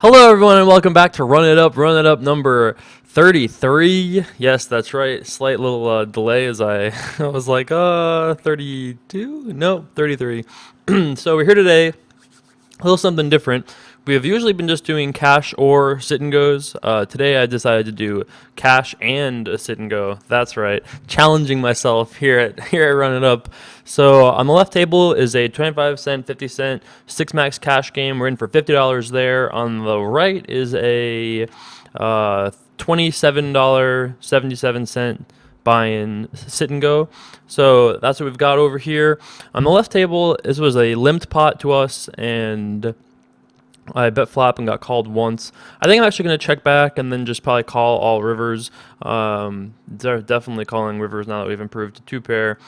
Hello, everyone, and welcome back to Run It Up number 33. Yes, that's right. Slight little delay as I, I was like, 32? No, 33. So we're here today, a little something different. We have usually been just doing cash or sit and goes. Today I decided to do cash and a sit and go. That's right, challenging myself here at Run It Up. So on the left table is a 25-cent, 50-cent six max cash game. We're in for $50 there. On the right is a $27.77 buy-in sit and go. So that's what we've got over here. On the left table, this was a limped pot to us, and I bet flop and got called once. I think I'm actually going to check back and then just probably call all rivers. They're definitely calling rivers now that we've improved to two pair.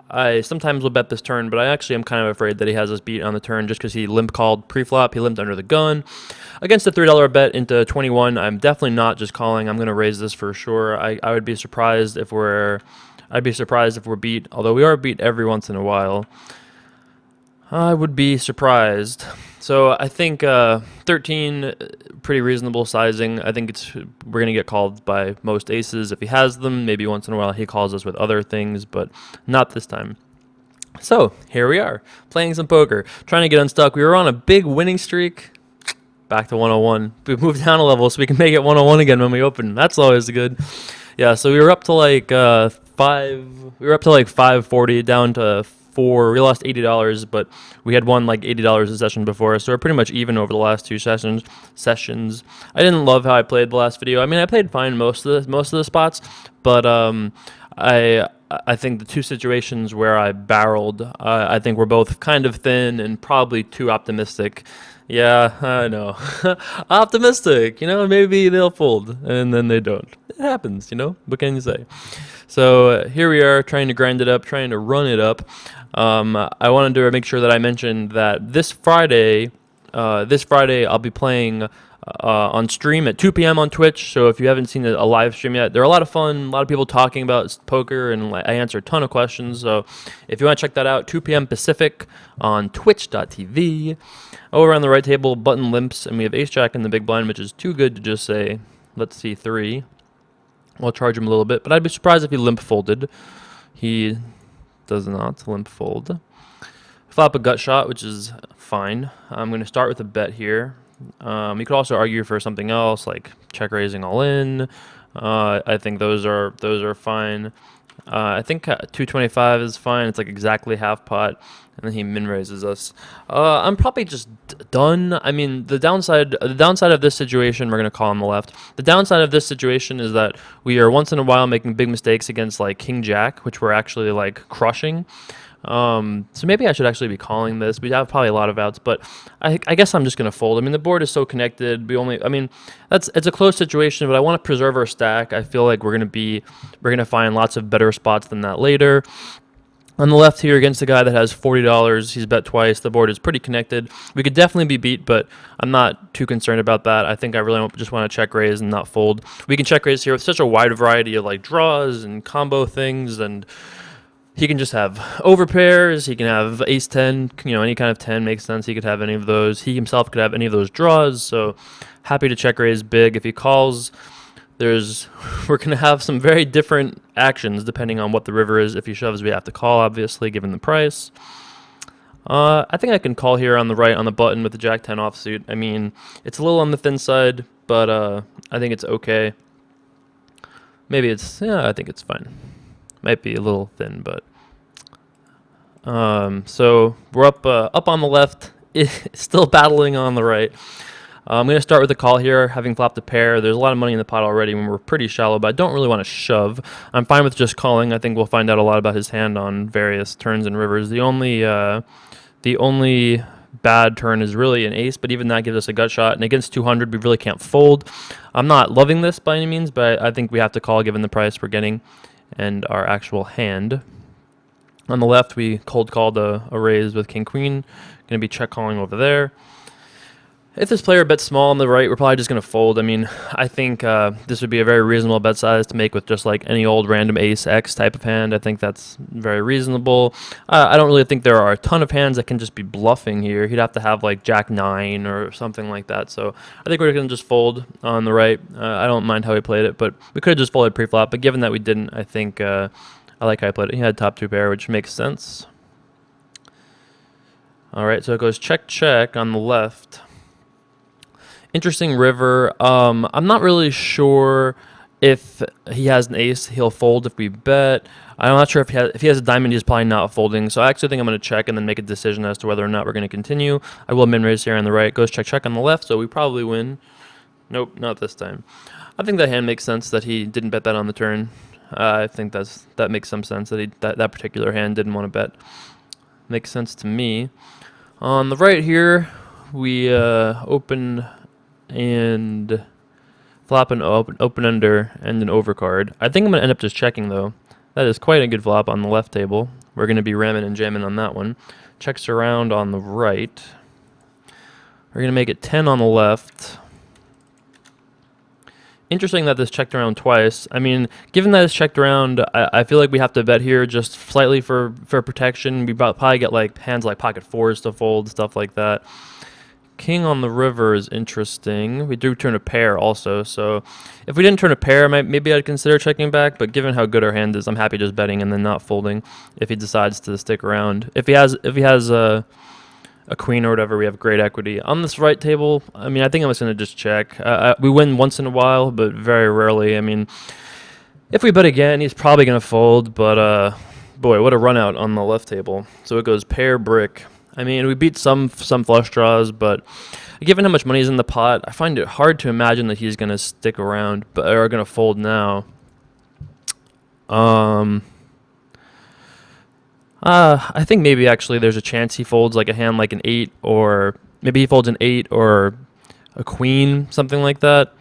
I sometimes will bet this turn, but I actually am kind of afraid that he has us beat on the turn just because he limp called pre-flop. He limped under the gun. Against a $3 bet into 21, I'm definitely not just calling. I'm going to raise this for sure. I would be surprised if we're beat, although we are beat every once in a while. I would be surprised. So I think 13, pretty reasonable sizing. I think we're going to get called by most aces if he has them. Maybe once in a while he calls us with other things, but not this time. So here we are, playing some poker, trying to get unstuck. We were on a big winning streak. Back to 101. We moved down a level so we can make it 101 again when we open. That's always good. Yeah, so we were up to like 540 down to 4. We lost $80, but we had won like $80 a session before, so we're pretty much even over the last two sessions. I didn't love how I played the last video. I mean, I played fine most of the spots, but I think the two situations where I barreled, I think we're both kind of thin and probably too optimistic. Yeah, I know. Optimistic, maybe they'll fold, and then they don't. It happens, What can you say? So here we are trying to grind it up, trying to run it up. I wanted to make sure that I mentioned that this Friday I'll be playing on stream at 2 p.m. on Twitch. So if you haven't seen a live stream yet, they're a lot of fun. A lot of people talking about poker, and I answer a ton of questions. So if you want to check that out, 2 p.m. Pacific on twitch.tv. Over on the right table, button limps, and we have ace-jack in the big blind, which is too good to just say, let's see, 3. We'll charge him a little bit, but I'd be surprised if he limp folded. He does not limp fold. Flop a gut shot, which is fine. I'm going to start with a bet here. You could also argue for something else, like check raising all in. I think those are fine. I think 225 is fine. It's like exactly half pot, and then he min raises us. I'm probably just done. I mean, the downside of this situation, we're gonna call on the left. The downside of this situation is that we are once in a while making big mistakes against like King Jack, which we're actually like crushing. So maybe I should actually be calling this. We have probably a lot of outs, but I guess I'm just going to fold. I mean, the board is so connected. It's a close situation, but I want to preserve our stack. I feel like we're going to find lots of better spots than that later. On the left here against the guy that has $40, he's bet twice. The board is pretty connected. We could definitely be beat, but I'm not too concerned about that. I think I really just want to check raise and not fold. We can check raise here with such a wide variety of like draws and combo things, and he can just have overpairs. He can have ace 10, any kind of 10 makes sense. He could have any of those. He himself could have any of those draws. So happy to check raise big. If he calls, we're going to have some very different actions depending on what the river is. If he shoves, we have to call, obviously, given the price. I think I can call here on the right on the button with the Jack 10 offsuit. I mean, it's a little on the thin side, but I think it's okay. I think it's fine. Might be a little thin, but so we're up on the left, still battling on the right. I'm going to start with a call here, having flopped a pair. There's a lot of money in the pot already when we're pretty shallow, but I don't really want to shove. I'm fine with just calling. I think we'll find out a lot about his hand on various turns and rivers. The only bad turn is really an ace, but even that gives us a gut shot. And against 200, we really can't fold. I'm not loving this by any means, but I think we have to call given the price we're getting and our actual hand. On the left, we cold called a raise with king queen. Going to be check calling over there. If this player bets small on the right, we're probably just going to fold. I mean, I think this would be a very reasonable bet size to make with just like any old random ace X type of hand. I think that's very reasonable. I don't really think there are a ton of hands that can just be bluffing here. He'd have to have like Jack 9 or something like that. So I think we're going to just fold on the right. I don't mind how he played it, but we could have just folded pre-flop. But given that we didn't, I think I like how he played it. He had top 2 pair, which makes sense. All right, so it goes check, check on the left. Interesting river. I'm not really sure if he has an ace, he'll fold if we bet. I'm not sure if he has a diamond, he's probably not folding. So I actually think I'm going to check and then make a decision as to whether or not we're going to continue. I will min raise here on the right. Goes check, check on the left, so we probably win. Nope, not this time. I think that hand makes sense that he didn't bet that on the turn. I think that makes some sense that that particular hand didn't want to bet. Makes sense to me. On the right here, we open and flop an open under and an overcard. I think I'm going to end up just checking, though. That is quite a good flop on the left table. We're going to be ramming and jamming on that one. Checks around on the right. We're going to make it 10 on the left. Interesting that this checked around twice. I mean, given that it's checked around, I feel like we have to bet here just slightly for protection. We probably get like hands like pocket fours to fold, stuff like that. King on the river is interesting. We do turn a pair also, so if we didn't turn a pair, maybe I'd consider checking back, but given how good our hand is, I'm happy just betting and then not folding if he decides to stick around. If he has a queen or whatever, we have great equity. On this right table, I mean, I think I'm just going to just check. We win once in a while, but very rarely. I mean, if we bet again, he's probably going to fold, but boy, what a run out on the left table. So it goes pair brick. I mean, we beat some flush draws, but given how much money is in the pot, I find it hard to imagine that he's going to stick around or going to fold now. I think maybe actually there's a chance he folds like a hand like an 8, or maybe he folds an 8 or a queen, something like that.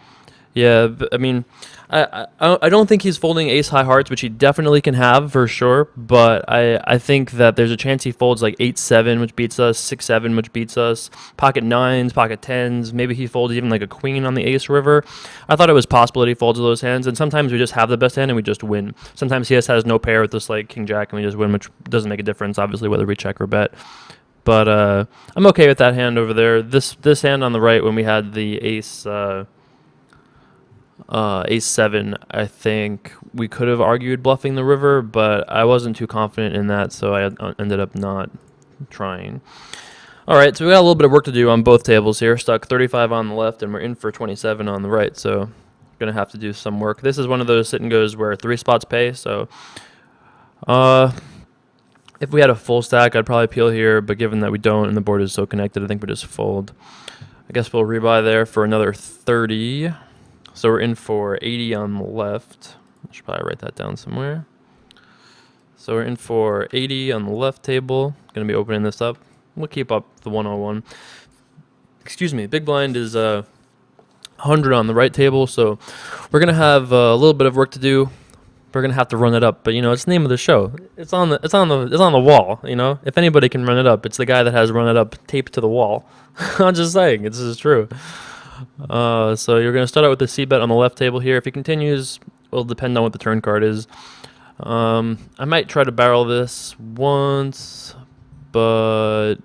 Yeah, I mean, I don't think he's folding ace high hearts, which he definitely can have for sure, but I think that there's a chance he folds like 8-7, which beats us, 6-7, which beats us, pocket 9s, pocket 10s, maybe he folds even like a queen on the ace river. I thought it was possible that he folds those hands, and sometimes we just have the best hand and we just win. Sometimes he just has no pair with this like king jack and we just win, which doesn't make a difference, obviously, whether we check or bet. But I'm okay with that hand over there. This hand on the right, when we had the ace... ace-7, I think we could have argued bluffing the river, but I wasn't too confident in that, so I ended up not trying. All right, so we got a little bit of work to do on both tables here. Stuck 35 on the left, and we're in for 27 on the right, so going to have to do some work. This is one of those sit and goes where 3 spots pay, so if we had a full stack, I'd probably peel here, but given that we don't and the board is so connected, I think we just fold. I guess we'll rebuy there for another 30. So we're in for 80 on the left. I should probably write that down somewhere. So we're in for 80 on the left table. Going to be opening this up. We'll keep up the 101. Excuse me. Big blind is 100 on the right table. So we're going to have a little bit of work to do. We're going to have to run it up. But, you know, it's the name of the show. It's on the wall, you know. If anybody can run it up, it's the guy that has run it up taped to the wall. I'm just saying. This is true. So you're going to start out with the C bet on the left table here. If he continues, it'll depend on what the turn card is. I might try to barrel this once, but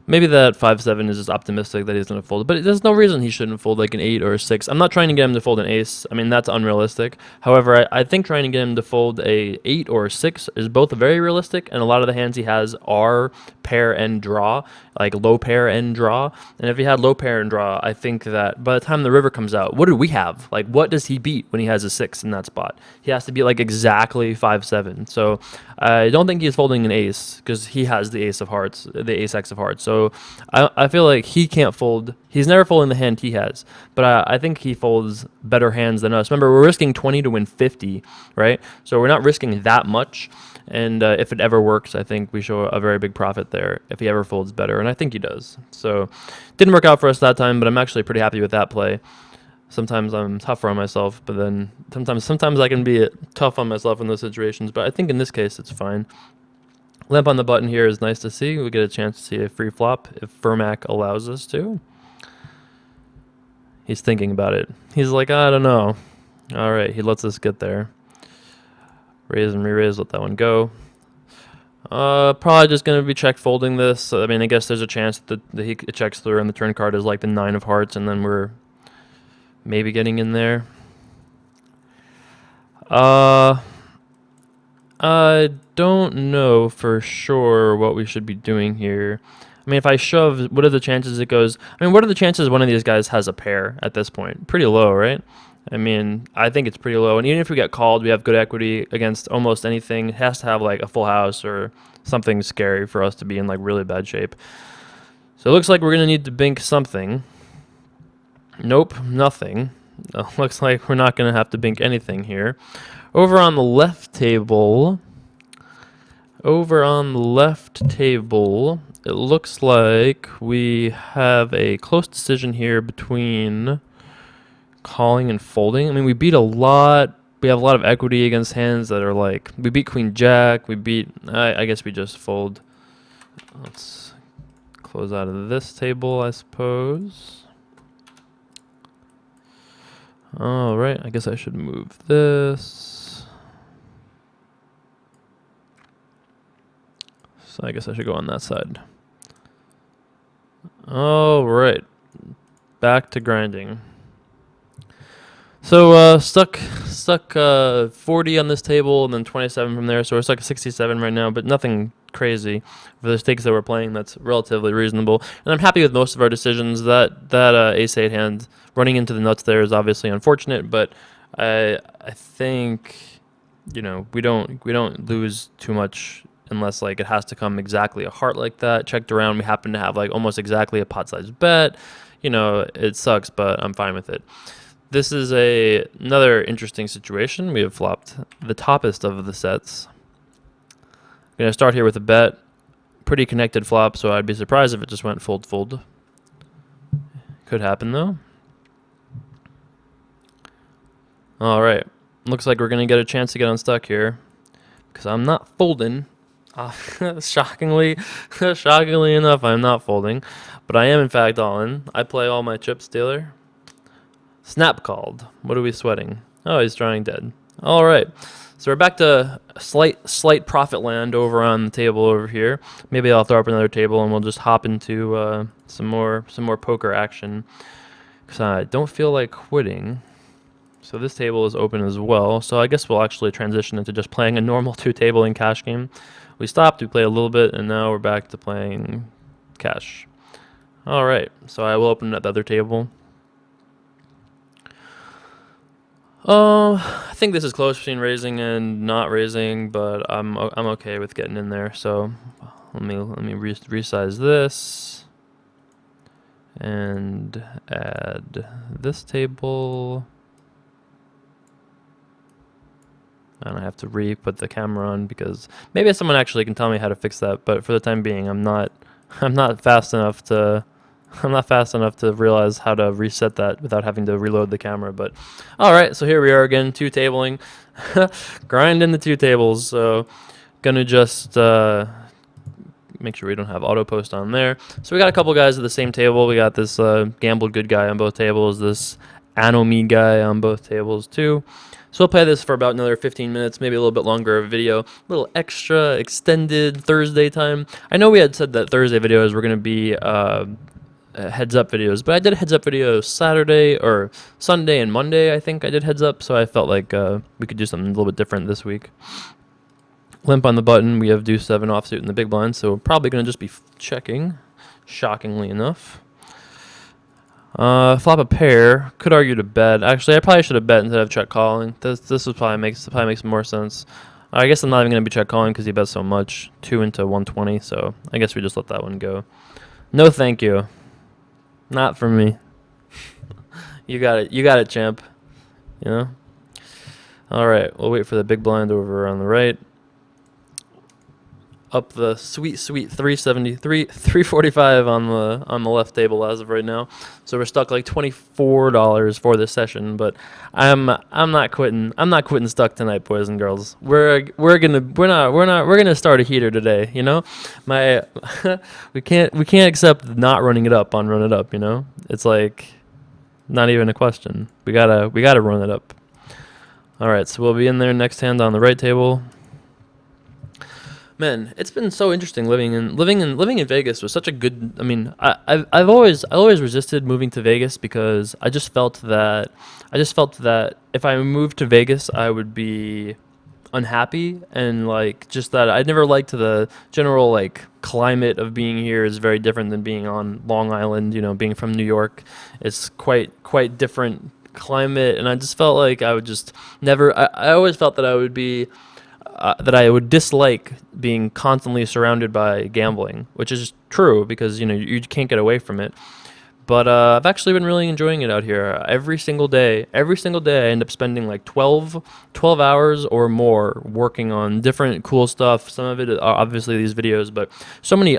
maybe that 5-7 is just optimistic that he's going to fold. But there's no reason he shouldn't fold like an 8 or a 6. I'm not trying to get him to fold an ace. I mean, that's unrealistic. However, I think trying to get him to fold a 8 or a 6 is both very realistic, and a lot of the hands he has are pair and draw, like low pair and draw. And if he had low pair and draw, I think that by the time the river comes out, what do we have? Like, what does he beat when he has a 6 in that spot? He has to be like exactly 5-7. So I don't think he's folding an ace because he has the ace of hearts, the ace X of hearts. So I feel like he can't fold. He's never folding the hand he has, but I think he folds better hands than us. Remember, we're risking 20 to win 50, right? So we're not risking that much. And if it ever works, I think we show a very big profit there if he ever folds better, and I think he does. So didn't work out for us that time, but I'm actually pretty happy with that play. Sometimes I'm tougher on myself, but then sometimes I can be tough on myself in those situations, but I think in this case it's fine. Limp on the button here is nice to see. We get a chance to see a free flop if Furmac allows us to. He's thinking about it. He's like, I don't know. All right, he lets us get there. Raise and re-raise, let that one go. Probably just going to be check folding this. I mean, I guess there's a chance that he checks through and the turn card is like the 9 of hearts, and then we're maybe getting in there. I don't know for sure what we should be doing here. I mean, if I shove, what are the chances it goes? I mean, what are the chances one of these guys has a pair at this point? Pretty low, right? I mean, I think it's pretty low. And even if we get called, we have good equity against almost anything. It has to have like a full house or something scary for us to be in like really bad shape. So it looks like we're going to need to bink something. Nope, nothing. Looks like we're not going to have to bink anything here. Over on the left table, it looks like we have a close decision here between calling and folding. I mean, we beat a lot. We have a lot of equity against hands that are like, we beat Queen Jack. We beat, I guess we just fold. Let's close out of this table, I suppose. All right, I guess I should move this. So I guess I should go on that side. All right, back to grinding. So stuck 40 on this table and then 27 from there. So we're stuck at 67 right now, but nothing crazy for the stakes that we're playing. That's relatively reasonable, and I'm happy with most of our decisions. That ace-8 hand running into the nuts there is obviously unfortunate, but I think, you know, we don't lose too much unless like it has to come exactly a heart like that. Checked around, we happen to have like almost exactly a pot-sized bet. You know, it sucks, but I'm fine with it. This is another interesting situation. We have flopped the toppest of the sets. I'm going to start here with a bet. Pretty connected flop, so I'd be surprised if it just went fold. Could happen, though. All right. Looks like we're going to get a chance to get unstuck here, because I'm not folding. Shockingly enough, I'm not folding. But I am, in fact, all in. I play all my chips, dealer. Snap called. What are we sweating? Oh, he's drawing dead. All right. So we're back to slight profit land over on the table over here. Maybe I'll throw up another table and we'll just hop into some more poker action, because I don't feel like quitting. So this table is open as well. So I guess we'll actually transition into just playing a normal 2-tabling cash game. We stopped, we played a little bit, and now we're back to playing cash. All right. So I will open at the other table. I think this is close between raising and not raising, but I'm okay with getting in there. So let me resize this and add this table. And I have to re-put the camera on because maybe someone actually can tell me how to fix that. But for the time being, I'm not fast enough to realize how to reset that without having to reload the camera. But all right, so here we are again, 2-tabling, grinding the 2 tables. So gonna just make sure we don't have auto post on there. So we got a couple guys at the same table. We got this gambled good guy on both tables, this Anomi guy on both tables too. So we'll play this for about another 15 minutes, maybe a little bit longer of a video, a little extra extended Thursday time. I know we had said that Thursday videos were going to be heads up videos, but I did a heads up video Saturday or Sunday and Monday. I think I did heads up, so I felt like we could do something a little bit different this week. Limp on the button. We have deuce 7 offsuit in the big blind, so we're probably going to just be checking, shockingly enough. Flop a pair. Could argue to bet. Actually, I probably should have bet instead of check calling. This would probably makes more sense. I guess I'm not even going to be check calling because he bet so much. 2 into 120, so I guess we just let that one go. No thank you. Not for me. You got it, champ. You know? All right, we'll wait for the big blind over on the right. up the sweet 373 345 on the left table as of right now. So we're stuck like $24 for this session, but I'm not quitting. I'm not quitting stuck tonight, boys and girls. We're gonna start a heater today, you know? My we can't accept not running it up on Run It Up, you know? It's like not even a question. We gotta run it up. All right, so we'll be in there next hand on the right table. Man, it's been so interesting living in Vegas was such a good. I mean, I've always resisted moving to Vegas because I just felt that if I moved to Vegas, I would be unhappy, and like just that I never liked the general like climate of being here is very different than being on Long Island. You know, being from New York, it's quite different climate, and I just felt like I would just never. I always felt that I would be. That I would dislike being constantly surrounded by gambling, which is true because, you know, you can't get away from it. But I've actually been really enjoying it out here. Every single day, I end up spending like 12 hours or more working on different cool stuff. Some of it are obviously these videos, but so many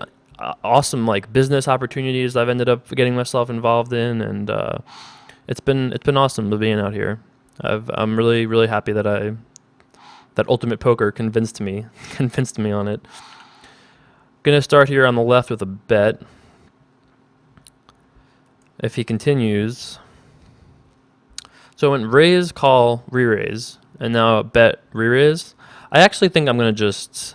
awesome like business opportunities I've ended up getting myself involved in, and it's been awesome being out here. I'm really happy that Ultimate Poker convinced me on it. Gonna start here on the left with a bet. If he continues, so I went raise, call, re-raise, and now bet, re-raise. I actually think I'm gonna just.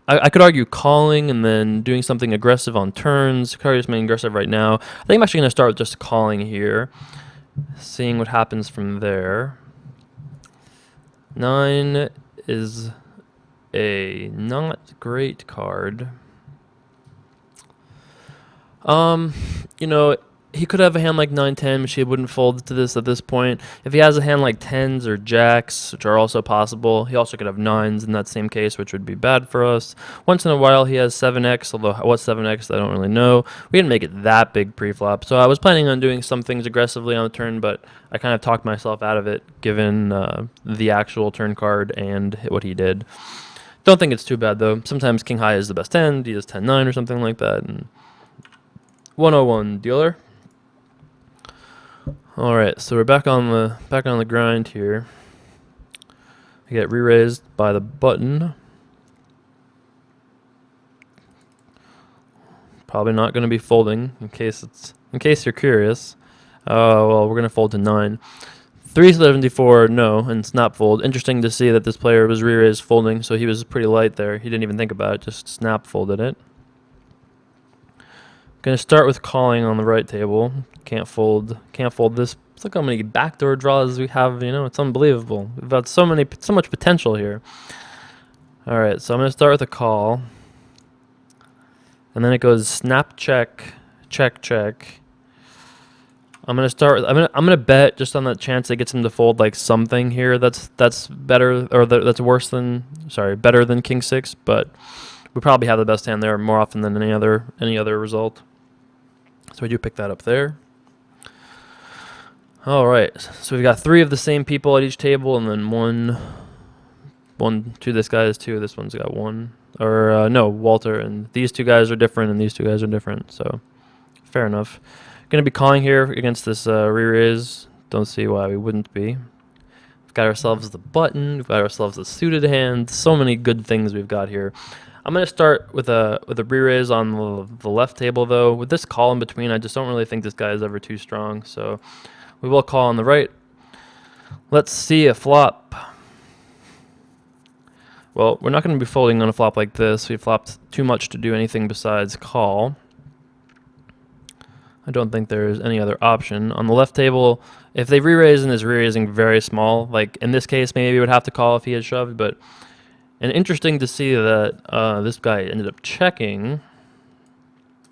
I could argue calling and then doing something aggressive on turns. Could argue something aggressive right now. I think I'm actually gonna start with just calling here, seeing what happens from there. 9 is a not great card. You know, he could have a hand like 9-10, which he wouldn't fold to this at this point. If he has a hand like 10s or jacks, which are also possible, he also could have 9s in that same case, which would be bad for us. Once in a while, he has 7x, although what's 7x, I don't really know. We didn't make it that big pre-flop, so I was planning on doing some things aggressively on the turn, but I kind of talked myself out of it, given the actual turn card and what he did. Don't think it's too bad, though. Sometimes king high is the best hand. He has 10-9 or something like that. And 101 dealer. All right, so we're back on the grind here. I get re-raised by the button. Probably not going to be folding in case you're curious. Well, we're going to fold to 9. 374, no, and snap fold. Interesting to see that this player was re-raised folding, so he was pretty light there. He didn't even think about it, just snap folded it. Going to start with calling on the right table. Can't fold this. Look how many backdoor draws we have, you know, it's unbelievable. We've got so much potential here. All right, so I'm going to start with a call. And then it goes snap check, check, check. I'm going to bet just on that chance it gets him to fold like something here that's better or that's better than king 6, but we probably have the best hand there more often than any other result. So we do pick that up there. All right, so we've got 3 of the same people at each table, and then one, 2. This guy is 2. This one's got 1. Or no, Walter. And these 2 guys are different, and these 2 guys are different. So fair enough. Going to be calling here against this re-raise. Don't see why we wouldn't be. We've got ourselves the button. We've got ourselves a suited hand. So many good things we've got here. I'm going to start with a re-raise on the left table, though. With this call in between, I just don't really think this guy is ever too strong. So we will call on the right. Let's see a flop. Well, we're not going to be folding on a flop like this. We flopped too much to do anything besides call. I don't think there's any other option. On the left table, if they re-raise and is re-raising very small, like in this case, maybe we would have to call if he had shoved, but and interesting to see that this guy ended up checking.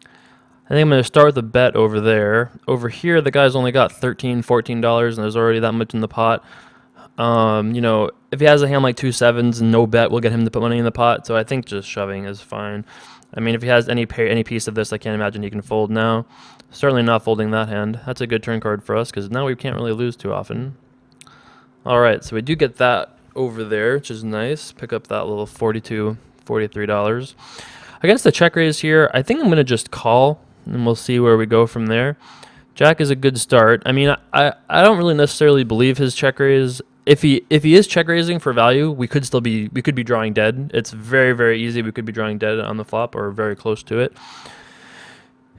I think I'm going to start with a bet over there. Over here, the guy's only got $13, $14, and there's already that much in the pot. You know, if he has a hand like 2 7s, no bet will get him to put money in the pot. So I think just shoving is fine. I mean, if he has any piece of this, I can't imagine he can fold now. Certainly not folding that hand. That's a good turn card for us because now we can't really lose too often. All right, so we do get that over there, which is nice. Pick up that little 42 $43. Against the check raise here, I think I'm going to just call, and we'll see where we go from there. Jack is a good start. I mean, I don't really necessarily believe his check raise. If he is check raising for value, we could be drawing dead. It's very, very easy. We could be drawing dead on the flop or very close to it.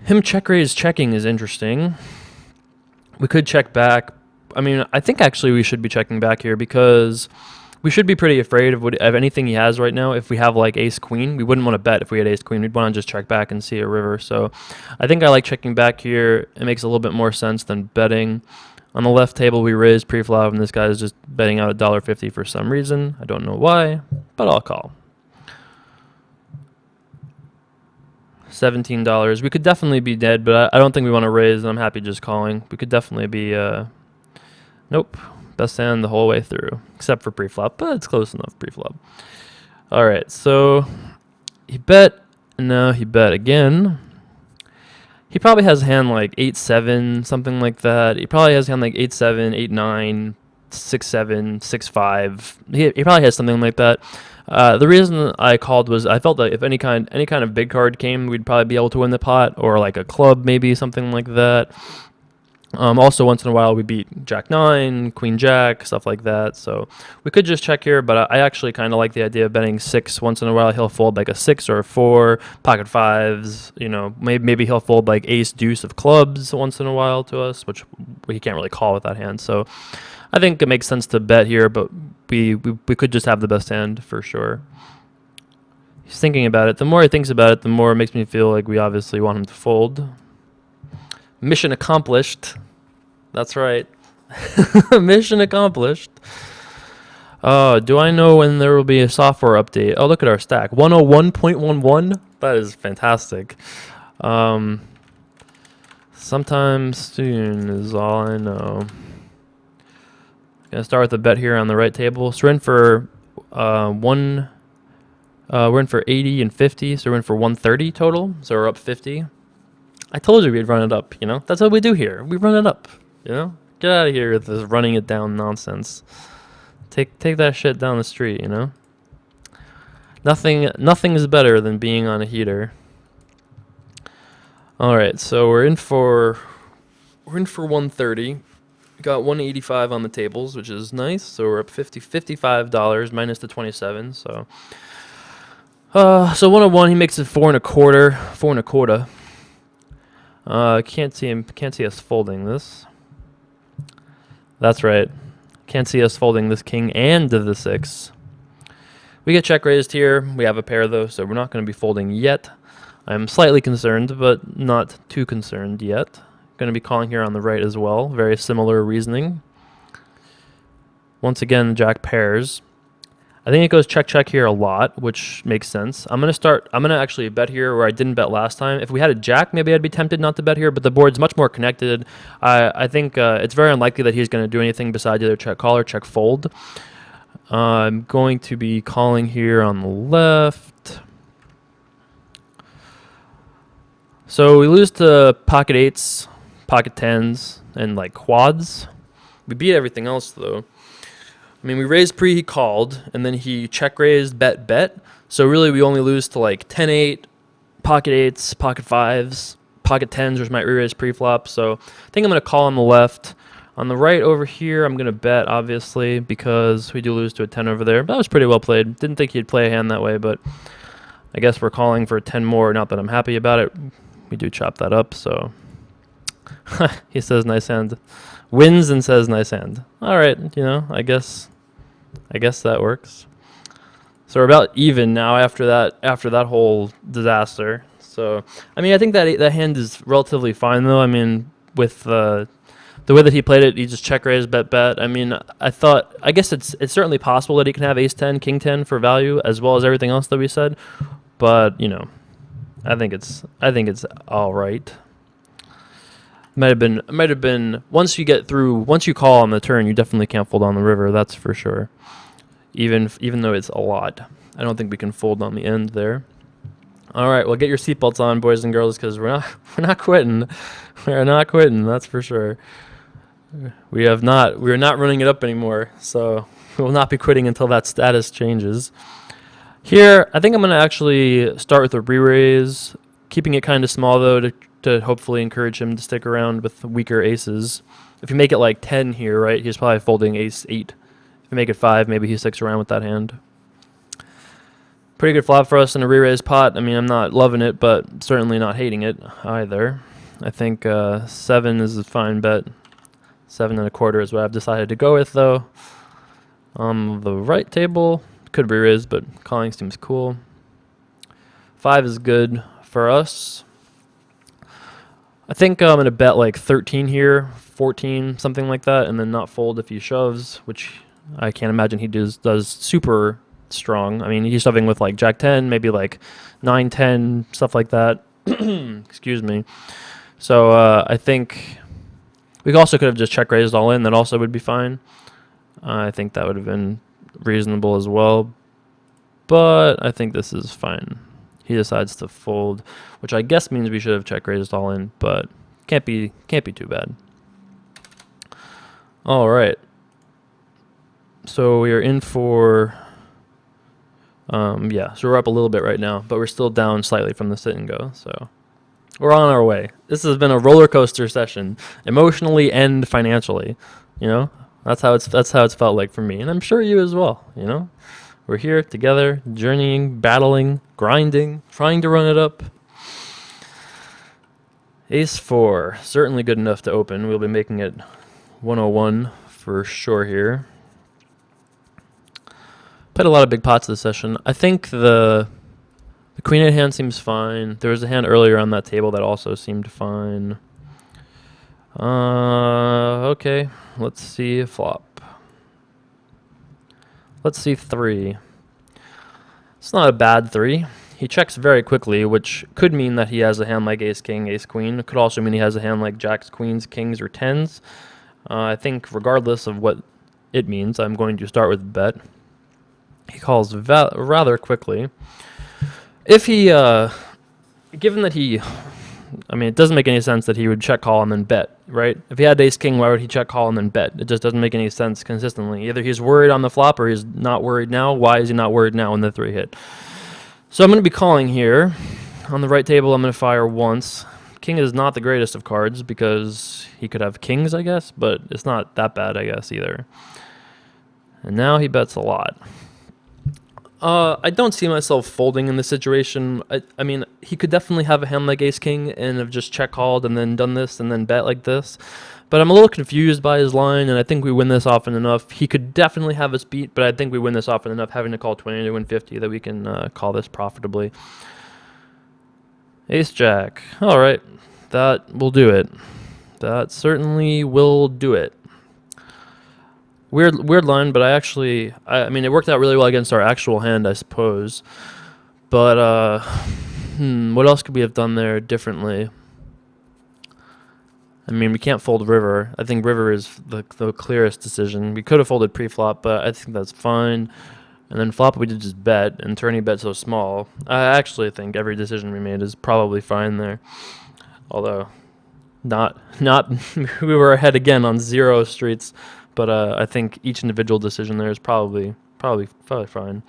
Him check raise checking is interesting. We could check back. I mean, I think actually we should be checking back here because we should be pretty afraid of anything he has right now. If we have like ace queen, we wouldn't want to bet if we had ace queen. We'd want to just check back and see a river. So I think I like checking back here. It makes a little bit more sense than betting. On the left table, we raised pre-flop, and this guy is just betting out $1.50 for some reason. I don't know why, but I'll call. $17. We could definitely be dead, but I don't think we want to raise, and I'm happy just calling. We could definitely be, nope, best hand the whole way through, except for pre-flop, but it's close enough pre-flop. All right, so he bet, and now he bet again. He probably has a hand like 8-7, something like that. He probably has a hand like 8-7, 8-9, 6-7, 6-5. He probably has something like that. The reason I called was I felt that if any kind of big card came, we'd probably be able to win the pot, or like a club, maybe something like that. Also, once in a while, we beat Jack 9, Queen Jack, stuff like that. So we could just check here, but I actually kind of like the idea of betting 6 once in a while. He'll fold like a 6 or a 4, pocket 5s. You know, maybe he'll fold like ace deuce of clubs once in a while to us, which he can't really call with that hand. So I think it makes sense to bet here, but we could just have the best hand for sure. He's thinking about it. The more he thinks about it, the more it makes me feel like we obviously want him to fold. Mission accomplished. That's right. Mission accomplished. Do I know when there will be a software update? Oh, look at our stack. 101.11. That is fantastic. Sometime soon is all I know. Gonna start with a bet here on the right table. So we're in for we're in for 80 and 50, so we're in for 130 total. So we're up 50. I told you we'd run it up, you know? That's what we do here. We run it up, you know? Get out of here with this running it down nonsense. Take that shit down the street, you know? Nothing is better than being on a heater. All right, so we're in for 130. We got 185 on the tables, which is nice. So we're up $55 minus the 27. So 101, he makes it 4.25. Can't see us folding this. That's right. Can't see us folding this king and the 6. We get check raised here. We have a pair though, so we're not going to be folding yet. I'm slightly concerned, but not too concerned yet. Going to be calling here on the right as well. Very similar reasoning. Once again, Jack pairs. I think it goes check here a lot, which makes sense. I'm going to actually bet here where I didn't bet last time. If we had a jack, maybe I'd be tempted not to bet here, but the board's much more connected. I think it's very unlikely that he's going to do anything besides either check call or check fold. I'm going to be calling here on the left. So we lose to pocket 8s, pocket 10s, and like quads. We beat everything else though. I mean, we raised pre, he called, and then he check raised, bet. So really, we only lose to like 10-8, pocket 8s, pocket 5s, pocket 10s, which might re-raise pre-flop. So I think I'm going to call on the left. On the right over here, I'm going to bet, obviously, because we do lose to a 10 over there. That was pretty well played. Didn't think he'd play a hand that way, but I guess we're calling for 10 more. Not that I'm happy about it. We do chop that up, so he says nice hand. Wins and says nice hand. All right, you know, I guess that works. So we're about even now after that whole disaster. So I mean, I think that hand is relatively fine though. I mean, with the way that he played it, he just check raise, bet. I mean, I guess it's certainly possible that he can have ace 10, king 10 for value as well as everything else that we said. But you know, I think it's all right. Might have been once you call on the turn, you definitely can't fold on the river. That's for sure. Even though it's a lot, I don't think we can fold on the end there. All right, well, get your seatbelts on, boys and girls, because we're not quitting. We're not quitting. That's for sure. We're not running it up anymore. So we will not be quitting until that status changes. Here, I think I'm going to actually start with a re-raise, keeping it kind of small, though, to hopefully encourage him to stick around with weaker aces. If you make it like 10 here, right, he's probably folding ace 8. If you make it 5, maybe he sticks around with that hand. Pretty good flop for us in a re-raise pot. I mean, I'm not loving it, but certainly not hating it either. I think 7 is a fine bet. 7.25 is what I've decided to go with, though. On the right table, could re-raise, but calling seems cool. 5 is good for us. I think I'm going to bet like 13 here, 14, something like that, and then not fold if he shoves, which I can't imagine he does super strong. I mean, he's shoving with like Jack 10, maybe like 9, 10, stuff like that. Excuse me. So I think we also could have just check raised all in. That also would be fine. I think that would have been reasonable as well. But I think this is fine. He decides to fold, which I guess means we should have check raised all in, but can't be too bad. All right. So we are in for yeah, so we're up a little bit right now, but we're still down slightly from the sit and go. So we're on our way. This has been a roller coaster session, emotionally and financially. You know, that's how it's felt like for me, and I'm sure you as well. You know, we're here together, journeying, battling, grinding, trying to run it up. Ace 4, certainly good enough to open. We'll be making it 101 for sure here. Played a lot of big pots this session. I think the queen 8 hand seems fine. There was a hand earlier on that table that also seemed fine. Okay, let's see a flop. Let's see 3. It's not a bad 3. He checks very quickly, which could mean that he has a hand like ace king, ace queen. It could also mean he has a hand like jacks, queens, kings, or 10s. I think regardless of what it means, I'm going to start with bet. He calls rather quickly. If he, given that he, I mean, it doesn't make any sense that he would check call and then bet, right? If he had ace king, why would he check call and then bet? It just doesn't make any sense consistently. Either he's worried on the flop or he's not worried now. Why is he not worried now when the 3 hit? So I'm going to be calling here. On the right table, I'm going to fire once. King is not the greatest of cards because he could have kings, I guess, but it's not that bad, I guess, either. And now he bets a lot. I don't see myself folding in this situation. I mean, he could definitely have a hand like ace king and have just check called and then done this and then bet like this. But I'm a little confused by his line, and I think we win this often enough. He could definitely have us beat, but I think we win this often enough, having to call 20 to win 50, that we can call this profitably. Ace jack. All right, that will do it. That certainly will do it. Weird line, but I mean, it worked out really well against our actual hand, I suppose. But, what else could we have done there differently? I mean, we can't fold river. I think river is the clearest decision. We could have folded pre-flop, but I think that's fine. And then flop, we did just bet, and turn he bet so small. I actually think every decision we made is probably fine there. Although, not we were ahead again on 0 streets. But I think each individual decision there is probably fine.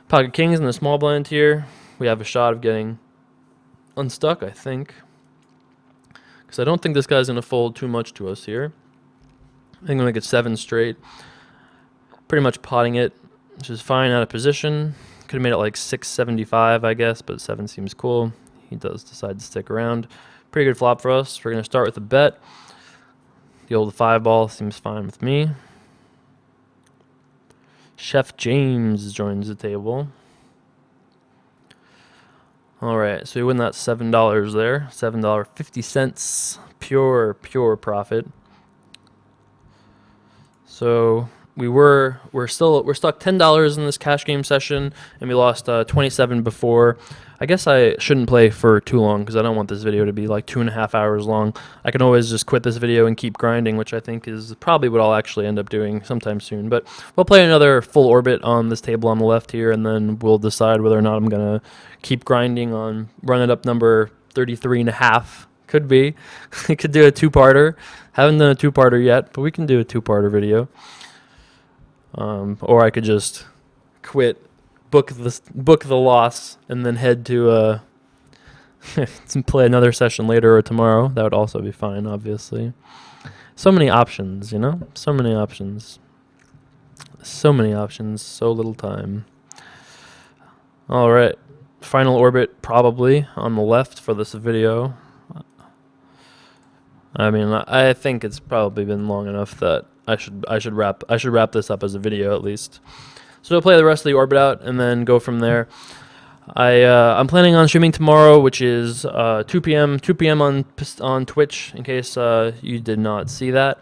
Pocket kings in the small blind here. We have a shot of getting unstuck, I think. Because I don't think this guy's going to fold too much to us here. I think we'll make it 7 straight. Pretty much potting it, which is fine out of position. Could have made it like 675, I guess, but 7 seems cool. He does decide to stick around. Pretty good flop for us. We're going to start with a bet. The old 5 ball seems fine with me. Chef James joins the table. All right, so we win that $7 there. $7.50, pure profit. So we're stuck $10 in this cash game session, and we lost 27 before. I guess I shouldn't play for too long because I don't want this video to be like 2.5 hours long. I can always just quit this video and keep grinding, which I think is probably what I'll actually end up doing sometime soon. But we'll play another full orbit on this table on the left here, and then we'll decide whether or not I'm going to keep grinding on run it up number 33.5. Could be. We could do a 2-parter. Haven't done a 2-parter yet, but we can do a 2-parter video. Or I could just quit book the loss and then head to play another session later or tomorrow. That would also be fine, obviously. So many options, you know? So many options. So many options, so little time. All right. Final orbit probably on the left for this video. I mean, I think it's probably been long enough that I should wrap this up as a video at least. So I'll play the rest of the orbit out and then go from there. I'm planning on streaming tomorrow, which is 2 p.m. on Twitch. In case you did not see that.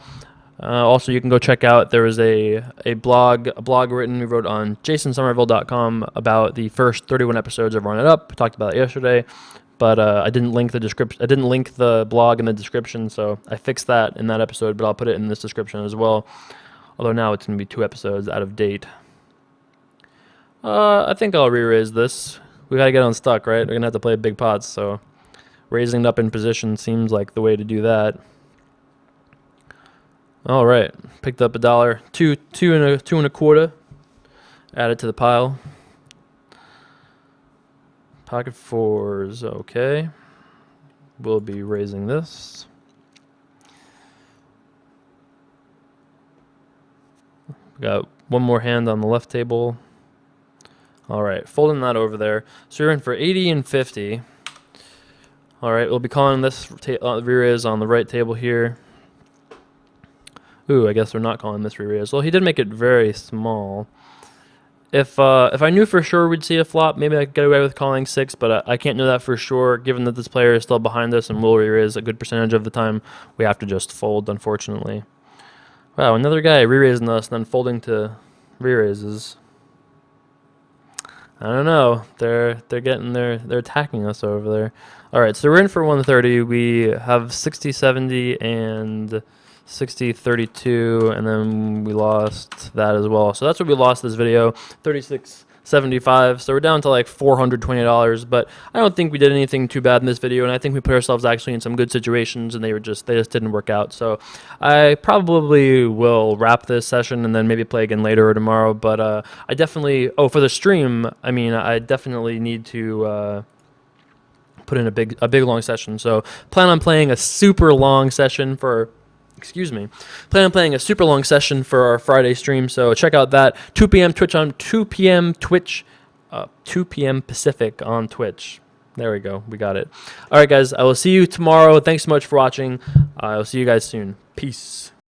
Also, you can go check out. There was a blog written we wrote on jasonsomerville.com about the first 31 episodes of Run It Up. We talked about it yesterday, but I didn't link the description. I didn't link the blog in the description, so I fixed that in that episode. But I'll put it in this description as well. Although now it's going to be 2 episodes out of date. I think I'll re-raise this. We gotta get unstuck, right? We're gonna have to play big pots, so raising it up in position seems like the way to do that. All right, picked up $1, two and a quarter. Added to the pile. Pocket fours, okay. We'll be raising this. We got one more hand on the left table. All right, folding that over there. So you're in for 80 and 50. All right, we'll be calling this re-raise on the right table here. Ooh, I guess we're not calling this re-raise. Well, he did make it very small. If I knew for sure we'd see a flop, maybe I could get away with calling 6, but I can't know that for sure, given that this player is still behind us and will re-raise a good percentage of the time. We have to just fold, unfortunately. Wow, another guy re-raising us and then folding to re-raises. I don't know. They're attacking us over there. All right, so we're in for 130. We have 60, 70, and 60, 32, and then we lost that as well. So that's what we lost this video, 36, 75. So we're down to like $420, but I don't think we did anything too bad in this video, and I think we put ourselves actually in some good situations, and they just didn't work out. So I probably will wrap this session and then maybe play again later or tomorrow. But I definitely for the stream, I mean, I definitely need to put in a big long session. So plan on playing a super long session for. Plan on playing a super long session for our Friday stream, so check out that 2 p.m. 2 p.m. Pacific on Twitch. There we go, we got it. All right, guys, I will see you tomorrow. Thanks so much for watching. I'll see you guys soon. Peace.